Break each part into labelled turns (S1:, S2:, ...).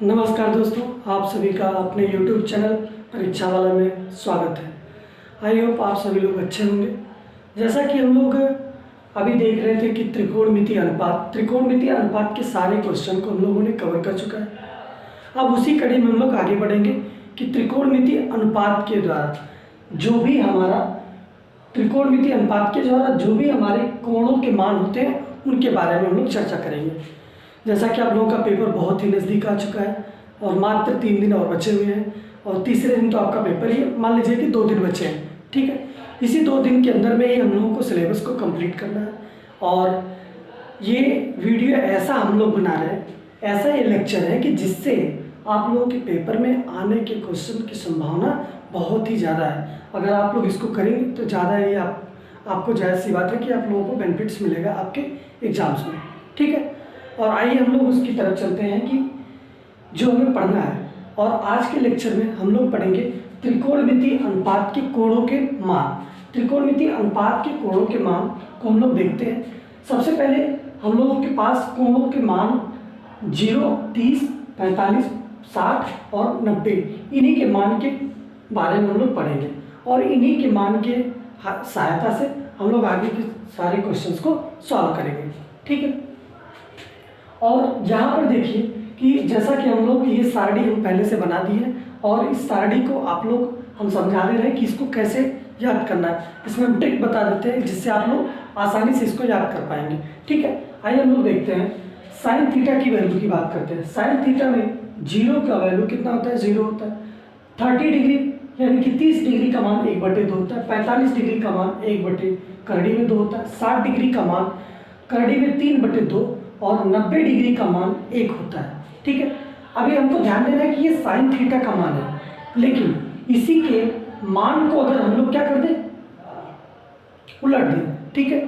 S1: नमस्कार दोस्तों, आप सभी का अपने YouTube चैनल परीक्षा वाला में स्वागत है। आई होप आप सभी लोग अच्छे होंगे। जैसा कि हम लोग अभी देख रहे थे कि त्रिकोणमितीय अनुपात के सारे क्वेश्चन को हम लोगों ने कवर कर चुका है। अब उसी कड़ी में हम लोग आगे बढ़ेंगे कि त्रिकोणमितीय अनुपात के द्वारा जो भी हमारे कोणों के मान होते हैं उनके बारे में हम लोग चर्चा करेंगे। जैसा कि आप लोगों का पेपर बहुत ही नज़दीक आ चुका है और मात्र 3 दिन और बचे हुए हैं और तीसरे दिन तो आपका पेपर ही मान लीजिए कि 2 दिन बचे हैं। ठीक है, इसी 2 दिन के अंदर में ही हम लोगों को सिलेबस को कंप्लीट करना है। और ये वीडियो ऐसा हम लोग बना रहे हैं, ऐसा ये लेक्चर है कि जिससे आप लोगों के पेपर में आने के क्वेश्चन की संभावना बहुत ही ज़्यादा है। अगर आप लोग इसको करेंगे तो ज़्यादा ही आपको जायज़ सी बात है कि आप लोगों को बेनिफिट्स मिलेगा आपके एग्जाम्स में। ठीक है, और आइए हम लोग उसकी तरफ चलते हैं कि जो हमें पढ़ना है। और आज के लेक्चर में हम लोग पढ़ेंगे त्रिकोणमितीय अनुपात के कोणों के मान। त्रिकोणमितीय अनुपात के कोणों के मान को हम लोग देखते हैं। सबसे पहले हम लोगों के पास कोणों के मान 0, 30, 45, 60 और 90, इन्हीं के मान के बारे में हम लोग पढ़ेंगे और इन्हीं के मान के सहायता से हम लोग आगे के सारे क्वेश्चंस को सॉल्व करेंगे। ठीक है, और यहाँ पर देखिए कि जैसा कि हम लोग ये सारणी हम पहले से बना दी है और इस सारणी को आप लोग हम समझा दे रहे हैं कि इसको कैसे याद करना है। इसमें हम ट्रिक बता देते हैं जिससे आप लोग आसानी से इसको याद कर पाएंगे। ठीक है, आइए हम लोग देखते हैं साइन थीटा की वैल्यू की बात करते हैं। साइन थीटा में 0 का वैल्यू कितना होता है? 0 होता है। 30 डिग्री यानी कि 30 डिग्री का मान 1/2 होता है। 45 डिग्री का मान 1/2 करड़ी में 2 होता है। 60 डिग्री का मान करड़ी में 3/2 और 90 डिग्री का मान 1 होता है। ठीक है, अभी हमको ध्यान देना है कि ये साइन थीटा का मान है, लेकिन इसी के मान को अगर हम लोग क्या कर दें, उलट दें। ठीक है,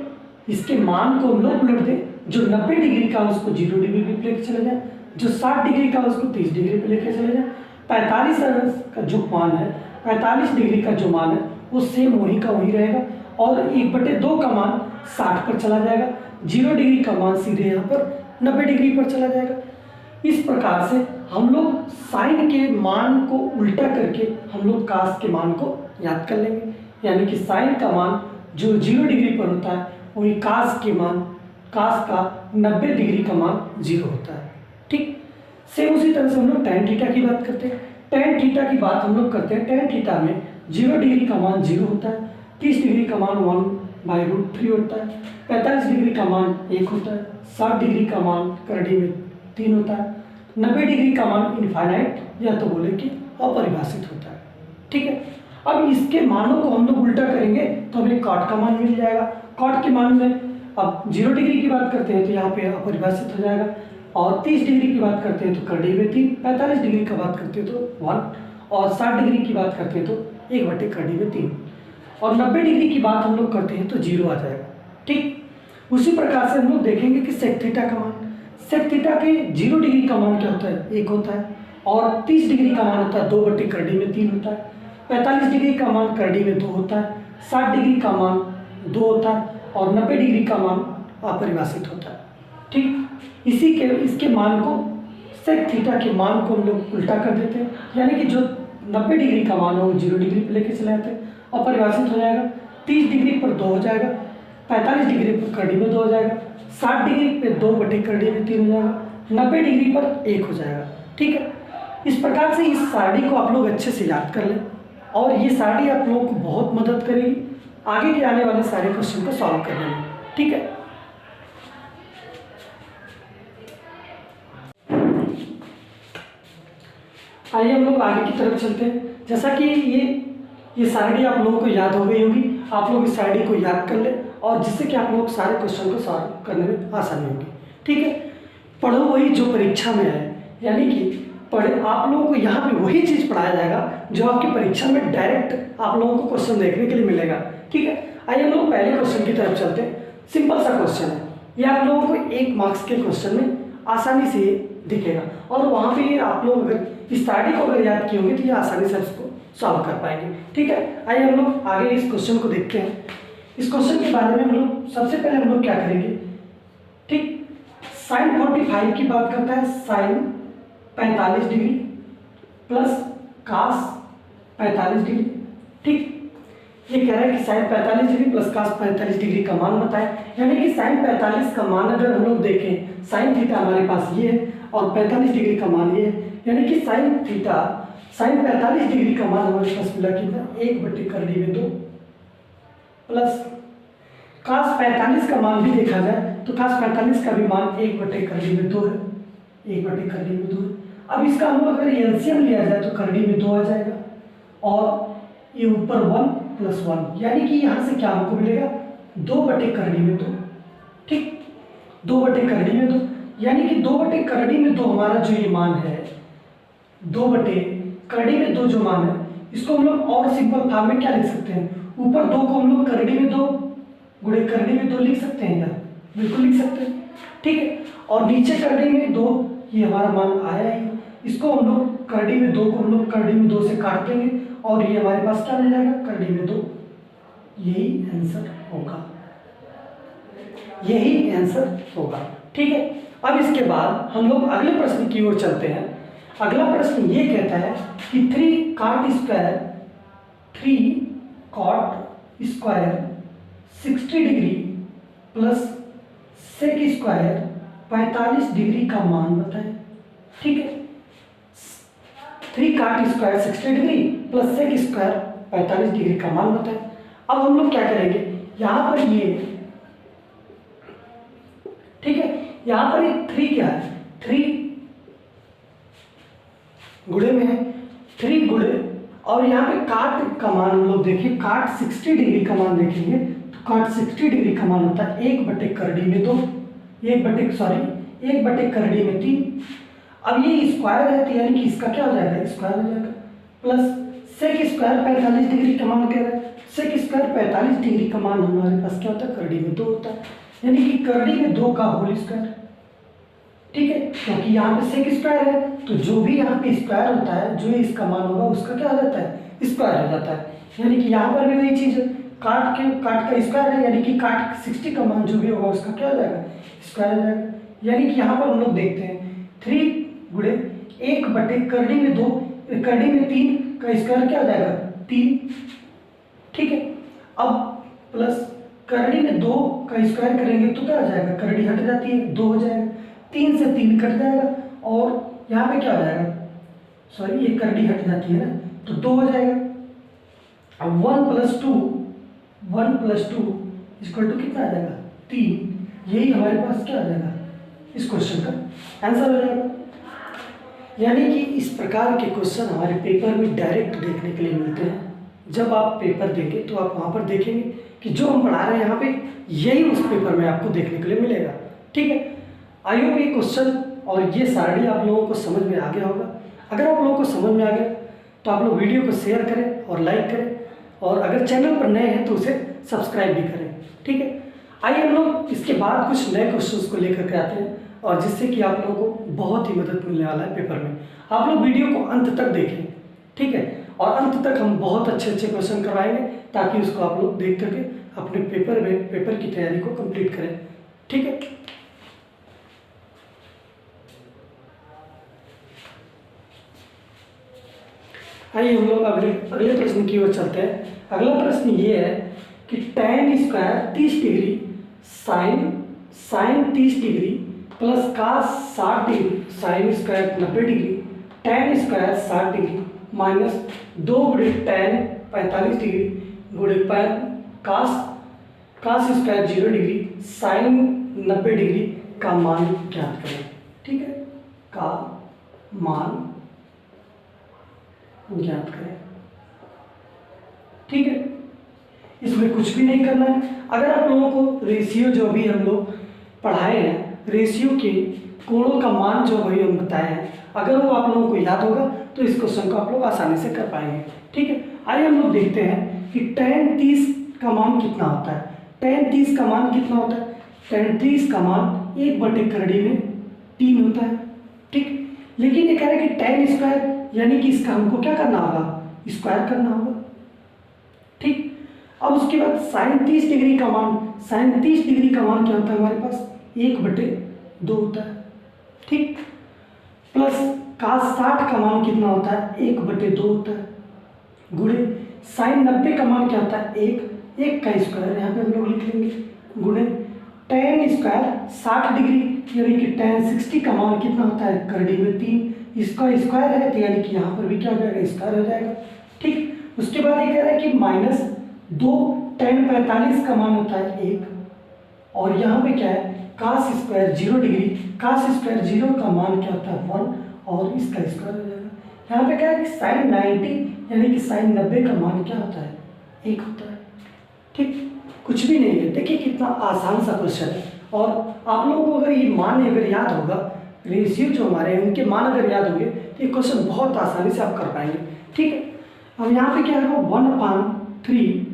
S1: इसके मान को हम लोग उलट दें। जो 90 डिग्री का उसको 0 डिग्री पे लेके चले जाए, जो 60 डिग्री का उसको 30 डिग्री पे लेके चले जाए। 45 का जो मान है, 45 डिग्री का जो मान है वो सेम वहीं का वहीं रहेगा और 1/2 का मान 60 पर चला जाएगा। 0 डिग्री का मान सीधे यहाँ पर 90 डिग्री पर चला जाएगा। इस प्रकार से हम लोग साइन के मान को उल्टा करके हम लोग कास के मान को याद कर लेंगे। यानी कि साइन का मान जो 0 डिग्री पर होता है वही कास का 90 डिग्री का मान 0 होता है। ठीक, सेम उसी तरह से हम लोग tan थीटा की बात करते हैं। tan थीटा की बात हम लोग करते हैं। tan थीटा में 0 डिग्री का मान 0 होता है। 30 डिग्री का मान 1/√3 होता है। 45 डिग्री का मान 1 होता है। 60 डिग्री का मान करड़ी में 3 होता है। 90 डिग्री का मान इनफाइनाइट या तो बोले कि अपरिभाषित होता है। ठीक है, अब इसके मानों को हम लोग उल्टा करेंगे तो हमें कॉट का मान मिल जाएगा। कॉट के मान में अब 0 डिग्री की बात करते हैं तो यहाँ पे अपरिभाषित हो जाएगा और 30 डिग्री की बात करते हैं तो करड़ी में 3, 45 डिग्री की बात करते हैं तो 1 और 60 डिग्री की बात करते हैं तो 1/2 करड़ी में 3 और 90 डिग्री की बात हम लोग करते हैं तो 0 आ जाएगा। ठीक, उसी प्रकार से हम लोग देखेंगे कि सेक थीटा का मान, सेक थीटा के 0 डिग्री का मान क्या होता है? 1 होता है और 30 डिग्री का मान होता है 2/2 करड़ी में 3 होता है। 45 डिग्री का मान करड़ी में 2 होता है। 60 डिग्री का मान 2 होता है और 90 डिग्री का मान अपरिभाषित होता है। ठीक, इसके मान को सेक थीटा के मान को हम लोग उल्टा कर देते हैं, यानी कि जो 90 डिग्री का मान है वो 0 डिग्री पर लेके चले जाते हैं, अपरिभाषित हो जाएगा। 30 डिग्री पर 2 हो जाएगा। 45 डिग्री पर करड़ी में 2 हो जाएगा। 60 डिग्री पे 2/2 करड़ी में 3 हो जाएगा। 90 डिग्री पर 1 हो जाएगा। ठीक है, इस प्रकार से इस सारणी को आप लोग अच्छे से याद कर लें और ये सारणी आप लोगों को बहुत मदद करेगी आगे के आने वाले सारे क्वेश्चन को सॉल्व करने में। ठीक है, आइए हम लोग आगे की तरफ चलते हैं। जैसा कि ये सारणी आप लोगों को याद हो गई होगी, आप लोग इस सारणी को याद कर लें और जिससे कि आप लोग सारे क्वेश्चन को सॉल्व करने में आसानी होगी। ठीक है, पढ़ो वही जो परीक्षा में है, यानी कि आप लोगों को यहाँ पे वही चीज़ पढ़ाया जाएगा जो आपकी परीक्षा में डायरेक्ट आप लोगों को क्वेश्चन देखने के लिए मिलेगा। ठीक है, आइए हम लोग पहले क्वेश्चन की तरफ चलते हैं। सिंपल सा क्वेश्चन है, ये आप लोगों को 1 मार्क्स के क्वेश्चन में आसानी से दिखेगा और वहाँ पे आप लोग अगर इस सारणी को अगर याद किए होंगे तो ये आसानी से इसको सॉल्व कर पाएंगे। ठीक है, आइए हम लोग आगे इस क्वेश्चन को देखते हैं। इस क्वेश्चन के बारे में हम लोग सबसे पहले हम लोग क्या करेंगे? ठीक, sin 45 की बात करता है sin 45 degree plus cos 45 degree. ठीक, ये कह रहा है कि sine 45 degree plus cos 45 degree का मान बताए। यानी कि साइन 45 का मान अगर हम लोग देखें, साइन थीटा हमारे पास ये है और 45 डिग्री का मान ये है, यानी कि साइन 45 डिग्री का मान हमारे पास मिला कितना, 1/2 प्लस कास 45 का मान भी देखा जाए तो कास 45 का भी मान 1/2 है, 1/2 है। अब इसका हम लोग अगर एलसीएम लिया जाए तो करड़ी में 2 आ जाएगा और ये ऊपर 1 + 1, यानी कि यहाँ से क्या हमको मिलेगा, 2/2। ठीक, 2/2, यानी कि 2/2 हमारा जो ये मान है, 2/2 जो मान है, इसको हम लोग और सिंपल फॉर्म में क्या लिख सकते हैं, ऊपर 2 को हम लोग करड़ी में 2 गुणे करड़ी में 2 लिख सकते हैं यार, बिल्कुल लिख सकते हैं। ठीक है, और नीचे करड़ी में 2, ये हमारा मान आया ही, इसको हम लोग करड़ी में 2 को हम लोग करड़ी में 2 से काट देंगे और ये हमारे पास क्या मिल जाएगा, करड़ी में 2। यही आंसर होगा, यही आंसर होगा। ठीक है, अब इसके बाद हम लोग अगले प्रश्न की ओर चलते हैं। अगला प्रश्न ये कहता है कि 3 cot square 60 degree plus sec square 45 degree का मान बताएं। ठीक है, 3 cot square 60 degree plus sec square 45 degree का मान बताएं। अब हम लोग क्या करेंगे, यहाँ पर ये, ठीक है, यहाँ पर ये 3 क्या है, 3 गुणे में है, 3 गुणे, और यहाँ पे काट का मान हम लोग देखिए, काट 60 डिग्री का मान देखेंगे तो काट 60 डिग्री का मान होता है 1/2 में 2, 1/2 में 3। अब ये स्क्वायर है तो यानी कि इसका क्या हो जाएगा, स्क्वायर हो जाएगा, प्लस सेक स्क्वायर 45 डिग्री का मान कह रहा है, सेक स्क्वायर 45 डिग्री का मान हमारे पास क्या होता है, करड़ी में 2 होता है, यानी कि करड़ी में 2 का होल स्क्वायर। ठीक है, क्योंकि यहाँ पे सेक स्क्वायर है तो जो भी यहाँ पे स्क्वायर होता है, जो इसका मान होगा उसका क्या हो जाता है, स्क्वायर हो जाता है। यानी कि यहाँ पर भी वही चीज़ है, काट का स्क्वायर है, यानी कि काट 60 का मान जो भी होगा उसका क्या हो जाएगा, स्क्वायर हो जाएगा। यानी कि यहाँ पर हम लोग देखते हैं 3 गुणे 1/2 करड़ी में 2, करड़ी में 3 का स्क्वायर क्या हो जाएगा, 3। ठीक है, अब प्लस करड़ी में 2 का स्क्वायर करेंगे तो क्या हो जाएगा, करड़ी हट जाती है, 2 हो जाएगा, 3 से 3 कट जाएगा और यहाँ पे क्या हो जाएगा, सॉरी ये करड़ी हट जाती है ना, तो 2 हो जाएगा। अब 1 + 2 इक्वल टू कितना आ जाएगा, 3। यही हमारे पास क्या आ जाएगा, इस क्वेश्चन का आंसर हो जाएगा। यानी कि इस प्रकार के क्वेश्चन हमारे पेपर में डायरेक्ट देखने के लिए मिलते हैं। जब आप पेपर देंगे तो आप वहाँ पर देखेंगे कि जो हम पढ़ा रहे हैं यहाँ पे, यही उस पेपर में आपको देखने के लिए मिलेगा। ठीक है, आई होप ये क्वेश्चन और ये सारणी आप लोगों को समझ में आ गया होगा। अगर आप लोगों को समझ में आ गया तो आप लोग वीडियो को शेयर करें और लाइक करें, और अगर चैनल पर नए हैं तो उसे सब्सक्राइब भी करें। ठीक है, आइए हम लोग इसके बाद कुछ नए क्वेश्चंस को लेकर के आते हैं, और जिससे कि आप लोगों को बहुत ही मदद मिलने वाला है पेपर में। आप लोग वीडियो को अंत तक देखें, ठीक है, और अंत तक हम बहुत अच्छे अच्छे क्वेश्चन करवाएंगे ताकि उसको आप लोग देख करके अपने पेपर की तैयारी को कंप्लीट करें। ठीक है, आइए हम लोग अगले प्रश्न की ओर चलते हैं। अगला प्रश्न ये है कि tan square 30 degree sine 30 degree plus cos 60 degree sine square 90 degree tan square 60 degree minus 2 गुणे tan 45 डिग्री गुणे cos square 0 degree sine 90 degree का मान ज्ञात करें। ठीक है, का मान ज्ञात करें। ठीक है, इसमें कुछ भी नहीं करना है। अगर आप लोगों को रेशियो जो भी हम लोग पढ़ाए हैं, रेशियो के कोणों का मान जो वही हम बताए हैं, अगर वो आप लोगों को याद होगा तो इस क्वेश्चन को आप लोग आसानी से कर पाएंगे। ठीक है, आइए हम लोग देखते हैं कि tan 30 का मान कितना होता है। tan 30 का मान कितना होता है, tan 30 का मान 1/3 में 3 होता है। ठीक, लेकिन ये कह रहा है कि tan स्क्वायर, यानी कि इसका हमको क्या करना होगा, स्क्वायर करना होगा। ठीक, अब उसके बाद साइन 30 डिग्री का मान, साइन 30 डिग्री का मान क्या होता है हमारे पास, 1/2 होता है। ठीक, प्लस cos 60 का मान कितना होता है, 1/2 होता है, गुणे sin 90 का मान क्या होता है, 1 का स्क्वायर यहाँ पे हम लोग लिख लेंगे, गुणे tan स्क्वायर 60 डिग्री यानी कि tan 60 का मान कितना होता है, करड़ी में 3, इसका स्क्वायर है तो यानी कि यहाँ पर भी क्या हो जाएगा, स्क्वायर हो जाएगा। ठीक, उसके बाद ये कह रहा है कि -2 tan 45 का मान होता है 1, और यहाँ पे क्या है, cos square 0 degree, cos square 0 का मान क्या होता है 1 और इसका स्क्वायर हो जाएगा। यहाँ पे क्या है कि sin 90 यानी कि sin 90 का मान क्या होता है, 1 होता है। ठीक, कुछ भी नहीं है, देखिए कितना आसान सा क्वेश्चन है। और आप लोगों को अगर ये मान अगर याद होगा, रेशियो जो हमारे हैं उनके मान अगर याद होंगे तो ये क्वेश्चन बहुत आसानी से आप कर पाएंगे। ठीक है, अब यहाँ पे क्या है, 1/3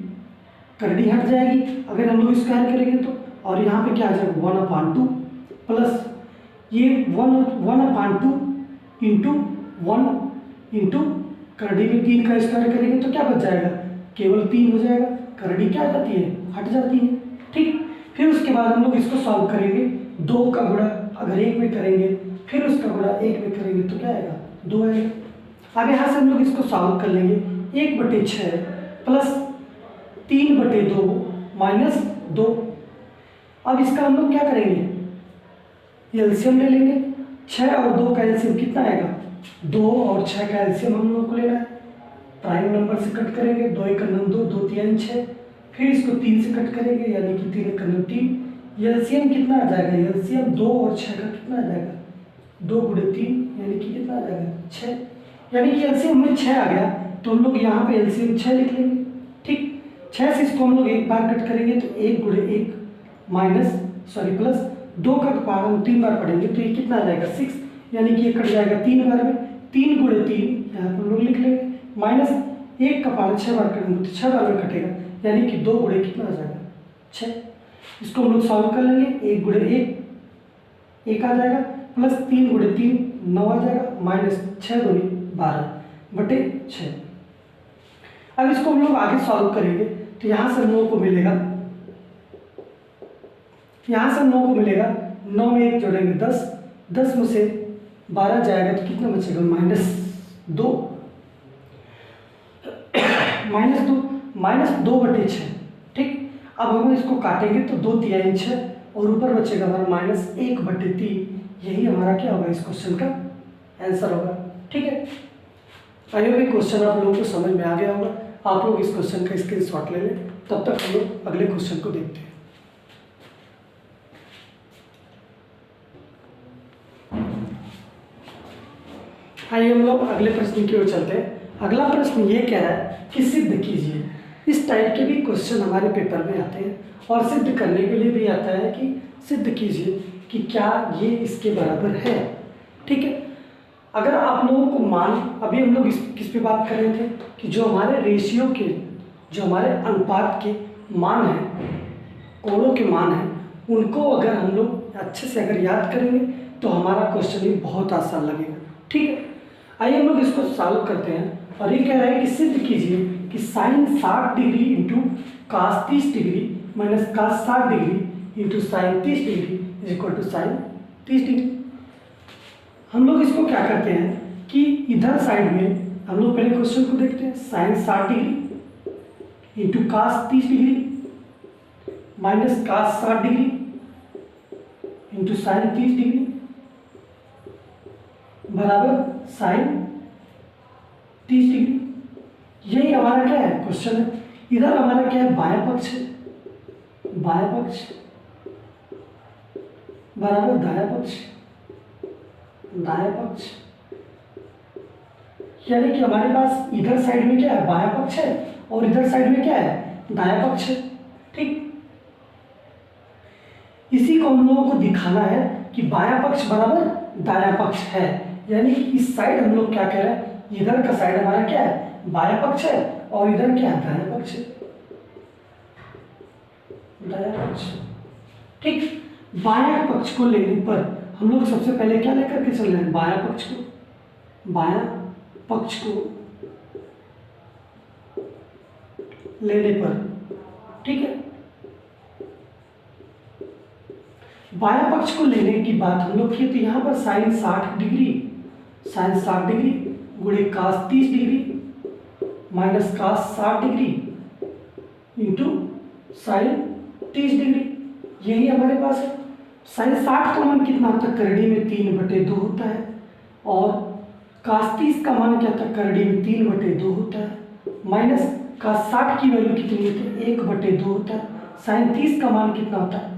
S1: करड़ी हट जाएगी अगर हम लोग स्क्वायर करेंगे तो, और यहाँ पे क्या आ जाएगा 1/2 प्लस ये 1/2 इंटू 1 इंटू करड़ी में 3 का स्क्वायर करेंगे तो क्या बच जाएगा, केवल 3 हो जाएगा, करड़ी क्या जाती है, हट जाती है। ठीक, फिर उसके बाद हम लोग इसको सॉल्व करेंगे, 2 का गुणा अगर 1 में करेंगे फिर उसका गुणा 1 में करेंगे तो क्या आएगा, 2 आएगा। अब यहाँ से हम लोग इसको सॉल्व कर लेंगे, 1/6 प्लस 3/2 माइनस 2। अब इसका हम लोग क्या करेंगे, एलसीएम ले लेंगे, 6 और 2 का एलसीएम कितना आएगा, 2 और 6 का एलसीएम हम लोग को लेना है, प्राइम नंबर से कट करेंगे, 2 × 2 2 3 6, फिर इसको 3 से कट करेंगे यानी कि 3 × 3, एलसीएम कितना आ जाएगा, एलसीएम 2 और 6 का कितना आ जाएगा, 2 × 3 यानी कि कितना आ जाएगा 6, यानी कि एलसीएम में 6 आ गया तो हम लोग यहाँ पे एलसीएम 6 लिख लेंगे। ठीक, 6 से इसको हम लोग एक बार कट करेंगे तो 1 × 1 प्लस 2 का पावर हम 3 बार पढ़ेंगे तो ये कितना आ जाएगा 6, यानी कि ये कट जाएगा 3 बार में, 3 × 3 यहाँ पर हम लोग लिख लेंगे, माइनस 1 का पावर 6 बार करेंगे तो 6 बार में कटेगा, यानी कि 2 × कितना आ जाएगा 6। इसको हम लोग सॉल्व कर लेंगे, 1 × 1 1 आ जाएगा, प्लस 3 × 3 9 आ जाएगा, माइनस 6 × 2 12/6। अब इसको हम लोग आगे सॉल्व करेंगे तो यहाँ से हम लोगों को मिलेगा, यहाँ से हम लोगों को मिलेगा 9 में 1 जोड़ेंगे 10, 10 में से 12 जाएगा तो कितना बचेगा, -2 -2/6। ठीक, अब हम इसको काटेंगे तो 2 × 6 और ऊपर बचेगा हमारा -1/3, यही हमारा क्या होगा, इस क्वेश्चन का आंसर होगा। ठीक है, आई होप ये क्वेश्चन आप लोगों को समझ में आ गया होगा। आप लोग इस क्वेश्चन का स्क्रीनशॉट ले लें, तब तक हम लोग अगले क्वेश्चन को देखते हैं। आइए हम लोग अगले प्रश्न की ओर चलते हैं। अगला प्रश्न ये कह रहा है कि सिद्ध कीजिए। इस टाइप के भी क्वेश्चन हमारे पेपर में आते हैं और सिद्ध करने के लिए भी आता है कि सिद्ध कीजिए कि क्या ये इसके बराबर है। ठीक है, अगर आप लोगों को मान, अभी हम लोग किस पे बात कर रहे थे कि जो हमारे रेशियो के, जो हमारे अनुपात के मान हैं, कोणों के मान हैं, उनको अगर हम लोग अच्छे से अगर याद करेंगे तो हमारा क्वेश्चन भी बहुत आसान लगेगा। ठीक है, आइए हम लोग इसको सॉल्व करते हैं। और ये कह रहा है कि सिद्ध कीजिए कि sine 60 degree into cos 30 degree minus cos 60 degree into sine 30 degree is equal to sine 30 degree. हम लोग इसको क्या करते हैं कि इधर साइड में हम लोग पहले क्वेश्चन को देखते हैं, sine 60 degree into cos 30 degree minus cos 60 degree into sine 30 degree बराबर साइन 30 डिग्री। यही हमारा क्या है क्वेश्चन है। इधर हमारा क्या है, बायां पक्ष है, बायां पक्ष बराबर दायां पक्ष, दायां पक्ष, यानी कि हमारे पास इधर साइड में क्या है, बायां पक्ष है और इधर साइड में क्या है, दायां पक्ष है। ठीक, इसी को हम लोगों को दिखाना है कि बायां पक्ष बराबर दायां पक्ष है, यानी कि इस साइड हम लोग क्या कह रहे हैं, इधर का साइड हमारा क्या है, बायां पक्ष है और इधर क्या है, दायां पक्ष है, दायां पक्ष। ठीक, बायां पक्ष को लेने पर हम लोग सबसे पहले क्या लेकर के चल रहे हैं, बायां पक्ष को, बायां पक्ष को लेने पर, ठीक है, बायां पक्ष को लेने की बात हम लोग किए तो यहाँ पर साइन 60 डिग्री साइन 60 डिग्री गुणे cos 30 degree minus cos 60 degree into sine 30 degree. यही हमारे पास है। साइन 60 का मान कितना होता है, करड़ी में 3/2 होता है, और कास 30 का मान क्या था, करड़ी में 3/2 होता है, माइनस कास 60 की वैल्यू कितनी होती है, 1/2 होता है। साइन 30 का मान कितना होता है,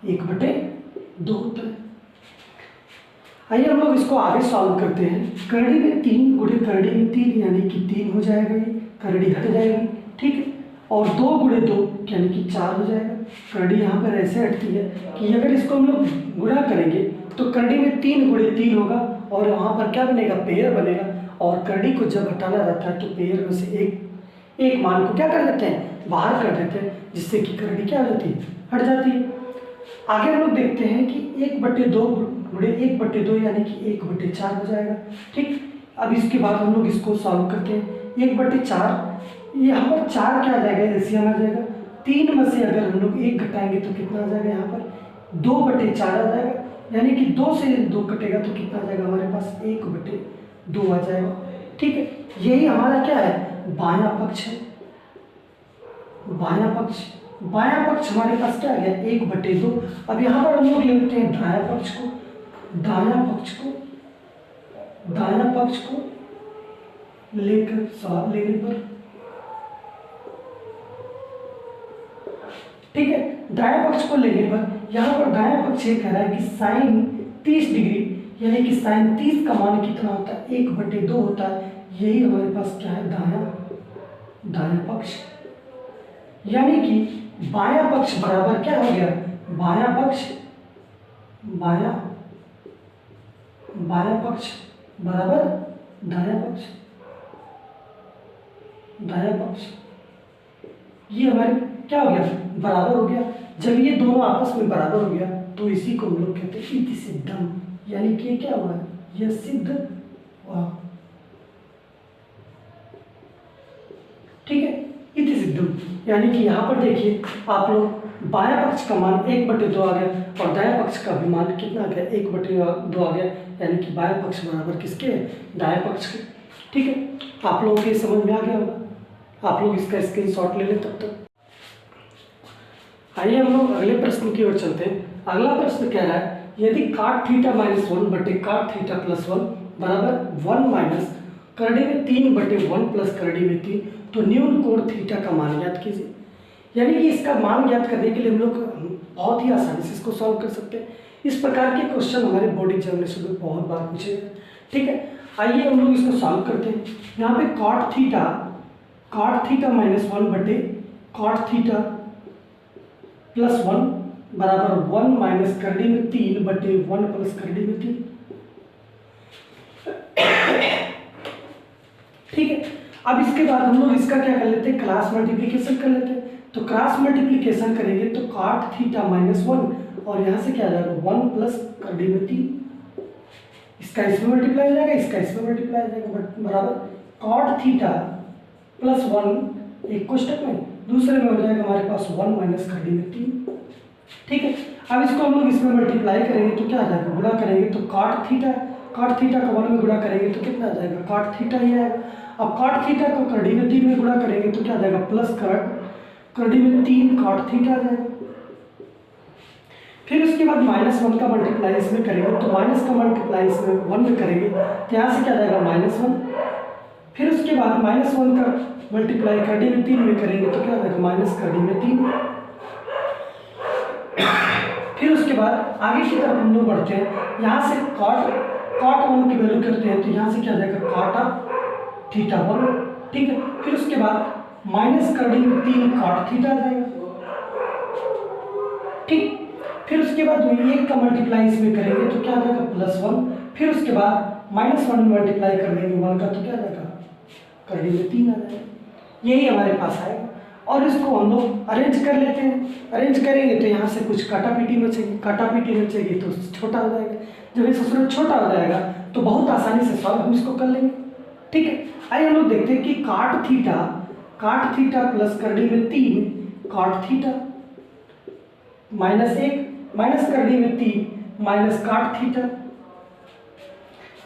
S1: 1/2 होता है। आइए हम लोग इसको आगे सॉल्व करते हैं। करड़ी में 3 गुणे करड़ी में 3 यानी कि 3 हो जाएगा, ये करड़ी हट जाएगी, ठीक है। और 2 गुणे 2 यानी कि 4 हो जाएगा। करड़ी यहाँ पर ऐसे हटती है कि अगर इसको हम लोग गुणा करेंगे तो करड़ी में 3 गुणे 3 होगा, और वहाँ पर क्या बनेगा, पेयर बनेगा। और करड़ी को जब हटाना रहता है तो पेयर में से एक मान को क्या कर देते हैं, बाहर कर देते हैं, जिससे कि करड़ी क्या हो जाती है, हट जाती है। आगे हम लोग देखते हैं कि 1/2 गुणे 1/2 यानी कि 1/4 हो जाएगा, ठीक। अब इसके बाद हम लोग इसको सॉल्व करते हैं। 1/4 यहाँ पर 4 क्या आ जाएगा, एलसीएम आ जाएगा। 3 में से अगर हम लोग 1 घटाएंगे तो कितना आ जाएगा, यहाँ पर 2/4 आ जाएगा, यानी कि 2 से 2 कटेगा तो कितना आ जाएगा, हमारे पास 1/2 आ जाएगा, ठीक है। यही हमारा क्या है, बायां पक्ष है। बायां पक्ष हमारे पास क्या आ गया, 1/2। अब यहाँ पर हम लोग लेते हैं दायां पक्ष को, लेकर सवाल लेने पर, ठीक है। दायां पक्ष को लेने पर यहाँ पर दायां पक्ष ये कह रहा है कि साइन 30 डिग्री यानी कि साइन 30 का मान कितना होता है, 1/2 होता है। यही हमारे पास क्या है, दायां पक्ष, यानी कि बायां पक्ष बराबर क्या हो गया, बायां पक्ष बराबर दायां पक्ष। ये हमारे क्या हो गया, बराबर हो गया। जब ये दोनों आपस में बराबर हो गया तो इसी को हम लोग कहते हैं इति सिद्धम, यानी कि क्या हुआ, यह सिद्ध हुआ, ठीक है। इति सिद्धम यानी कि यहाँ पर देखिए आप लोग, बायां पक्ष का मान 1/2 आ गया और दायां पक्ष का भी मान कितना आ गया, 1/2 आ गया, यानी कि बायां पक्ष बराबर किसके, दायां पक्ष के, ठीक है। आप लोगों के समझ में आ गया होगा, आप लोग इसका स्क्रीनशॉट ले लें तब तक। आइए हम लोग अगले प्रश्न की ओर चलते हैं। अगला प्रश्न कह रहा है, यदि cot θ - 1 बटे cot θ + 1 बराबर 1 माइनस करड़ी में 3/1 प्लस करड़ी में 3, तो न्यून कोण थीटा का मान ज्ञात कीजिए। यानी कि इसका मान ज्ञात करने के लिए हम लोग बहुत ही आसानी से इसको सॉल्व कर सकते हैं। इस प्रकार के क्वेश्चन हमारे बोर्ड एग्जामिनेशन में बहुत बार पूछे गए, ठीक है। आइए हम लोग इसको सॉल्व करते हैं। यहाँ पे cot θ -1 बटे cot θ + 1 बराबर 1 माइनस करड़ी में 3/1 प्लस करड़ी में 3, ठीक है। अब इसके बाद हम लोग इसका क्या कर लेते हैं, क्रॉस मल्टीप्लिकेशन कर लेते हैं। तो क्रॉस मल्टीप्लिकेशन करेंगे तो cot θ -1 और यहाँ से क्या आ जाएगा, 1 प्लस करड़ी में 3, इसका इसमें मल्टीप्लाई हो जाएगा, इसका इसमें मल्टीप्लाई हो जाएगा, बराबर cot θ + 1 एक कोष्टक में, दूसरे में हो जाएगा हमारे पास 1 माइनस करड़ी में 3, ठीक है। अब इसको हम लोग इसमें मल्टीप्लाई करेंगे तो क्या आ जाएगा, गुणा करेंगे तो cot θ का 1 में गुणा करेंगे तो कितना आ जाएगा, cot θ ही आएगा। अब cot θ को करड़ी में 3 में गुणा करेंगे तो क्या आ जाएगा, प्लस करड़ी में 3 cot θ आ जाएगा। फिर उसके बाद -1 का मल्टीप्लाई इसमें करेंगे तो माइनस का मल्टीप्लाई इसमें 1 में करेंगे तो यहाँ से क्या आ जाएगा, -1। फिर उसके बाद -1 का मल्टीप्लाई करड़ी में 3 में करेंगे तो क्या आ जाएगा, माइनस करड़ी में 3। फिर उसके बाद आगे की तरफ हम लोग बढ़ते हैं, यहाँ से cot 1 की वैल्यू करते हैं तो यहाँ से क्या आ जाएगा, cot θ1, ठीक है। फिर उसके बाद माइनस करड़ी में 3 cot θ आ जाएगा, ठीक। फिर उसके बाद 1 का मल्टीप्लाई इसमें करेंगे तो क्या आ जाएगा, +1। फिर उसके बाद -1 में मल्टीप्लाई कर देंगे 1 का तो क्या आ जाएगा, करड़ी में 3 आ जाएगा। यही हमारे पास आएगा और इसको हम लोग अरेंज कर लेते हैं। अरेंज करेंगे तो यहाँ से कुछ काटापीटी बचेगी तो छोटा हो जाएगा। जब ये सूत्र छोटा हो जाएगा तो बहुत आसानी से सॉल्व हम इसको कर लेंगे, ठीक है। आइए हम लोग देखते हैं कि cot θ प्लस करड़ी में 3 cot θ -1 माइनस करड़ी में 3 माइनस cot θ,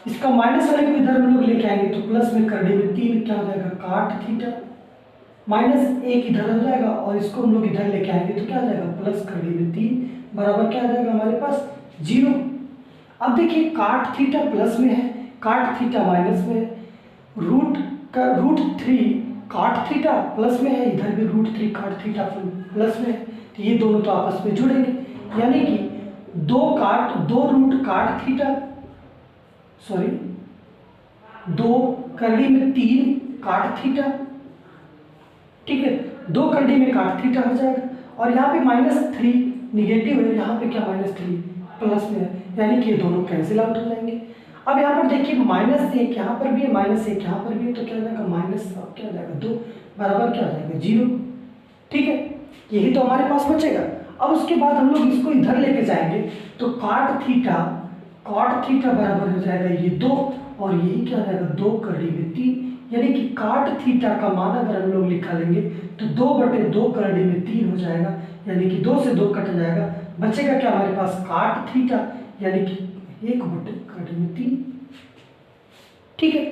S1: इसका माइनस वाले को इधर हम लोग लेके आएंगे तो प्लस में कर डी में 3 क्या हो जाएगा काट थीटा, माइनस 1 इधर हो जाएगा और इसको हम लोग इधर लेके आएंगे तो क्या हो जाएगा प्लस कर दी में 3 बराबर क्या आ जाएगा हमारे पास 0। अब देखिए काट थीटा प्लस में है, काट थीटा माइनस में है, √3 काट थीटा प्लस में है, इधर भी √3 काट थीटा प्लस में है, तो ये दोनों तो आपस में जुड़ेंगे, यानी कि 2 रूट काट थीटा, सॉरी 2 करड़ी में 3 काट थीटा, ठीक है, 2 करड़ी में काट थीटा हो जाएगा, और यहाँ पे -3 निगेटिव है, यहाँ पे क्या -3 प्लस में है, यानी कि ये दोनों कैंसिल आउट हो जाएंगे। अब यहाँ पर देखिए -1 यहाँ पर भी है, -1 यहाँ पर भी है, तो क्या हो जाएगा माइनस अब क्या हो जाएगा 2 बराबर क्या हो जाएगा 0, ठीक है, यही तो हमारे पास बचेगा। अब उसके बाद हम लोग इसको इधर लेके जाएंगे तो काट थीटा बराबर हो जाएगा ये 2, और यही क्या हो जाएगा 2 करड़ी में 3, यानी कि काट थीटा का मान अगर हम लोग निकाल लेंगे तो 2/2 करड़ी में 3 हो जाएगा, यानी कि 2 से 2 कट जाएगा, बचेगा क्या हमारे पास काट थीटा, यानी कि 1/2 करड़ी में 3, ठीक है,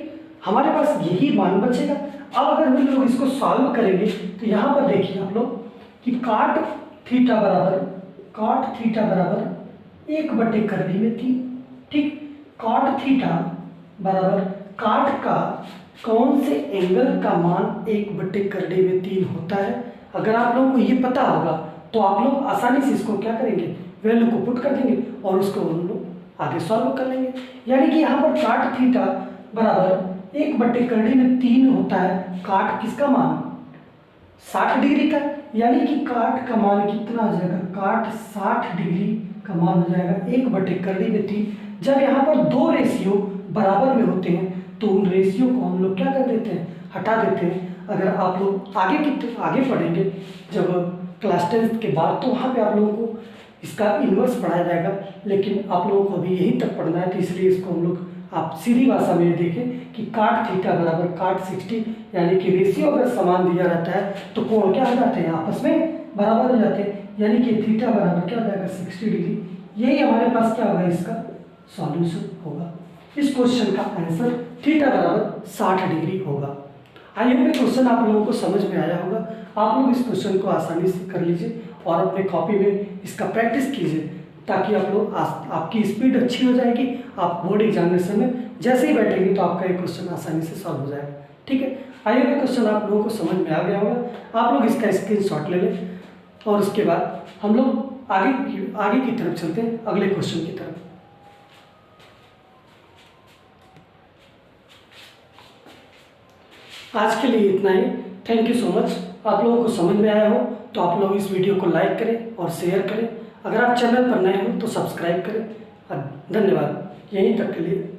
S1: हमारे पास यही मान बचेगा। अब अगर हम लोग इसको सॉल्व करेंगे तो यहाँ पर देखिए आप लोग कि काट थीटा बराबर 1/2 करड़ी में 3, ठीक, काट थीटा बराबर काट का कौन से एंगल का मान 1/2 करड़ी में 3 होता है, अगर आप लोगों को ये पता होगा तो आप लोग आसानी से इसको क्या करेंगे वैल्यू को पुट कर देंगे और उसको हम लोग आगे सॉल्व कर लेंगे। यानी कि यहाँ पर काट थीटा बराबर 1/2 करड़ी में 3 होता है, काट किसका मान 60 डिग्री का, यानी कि काट का मान कितना हो जाएगा काट 60 डिग्री का मान हो जाएगा 1/2 करड़ी में 3। जब यहाँ पर 2 रेशियो बराबर में होते हैं तो उन रेशियो को हम लोग क्या कर देते हैं हटा देते हैं। अगर आप लोग आगे पढ़ेंगे जब क्लास 10 के बाद तो वहाँ पे आप लोगों को इसका इन्वर्स पढ़ाया जाएगा, लेकिन आप लोगों को अभी यही तक पढ़ना है, तो इसलिए इसको हम लोग आप सीधी भाषा में देखें कि काट थीटा बराबर काट 60, यानी कि रेशियो अगर समान दिया रहता है तो कोण क्या हो जाते हैं आपस में बराबर हो जाते हैं, यानी कि थीटा बराबर क्या हो जाएगा 60 डिग्री। यही हमारे पास क्या होगा इसका सॉल्यूशन होगा। इस क्वेश्चन का आंसर थीटा बराबर 60 डिग्री होगा। आई होप ये क्वेश्चन आप लोगों को समझ में आया होगा। आप लोग इस क्वेश्चन को आसानी से कर लीजिए और अपने कॉपी में इसका प्रैक्टिस कीजिए, ताकि आप लोग आपकी स्पीड अच्छी हो जाएगी। आप बोर्ड एग्जामिनेशन में जैसे ही बैठेंगे तो आपका ये क्वेश्चन आसानी से सॉल्व हो जाएगा, ठीक है। आई होप ये क्वेश्चन आप लोगों को समझ में आ गया होगा। आप लोग इसका स्क्रीनशॉट ले लें और उसके बाद हम लोग आगे की तरफ चलते हैं, अगले क्वेश्चन की तरफ। आज के लिए इतना ही। Thank you so much. आप लोगों को समझ में आया हो तो आप लोग इस वीडियो को लाइक करें और शेयर करें। अगर आप चैनल पर नए हो तो सब्सक्राइब करें। धन्यवाद। यहीं तक के लिए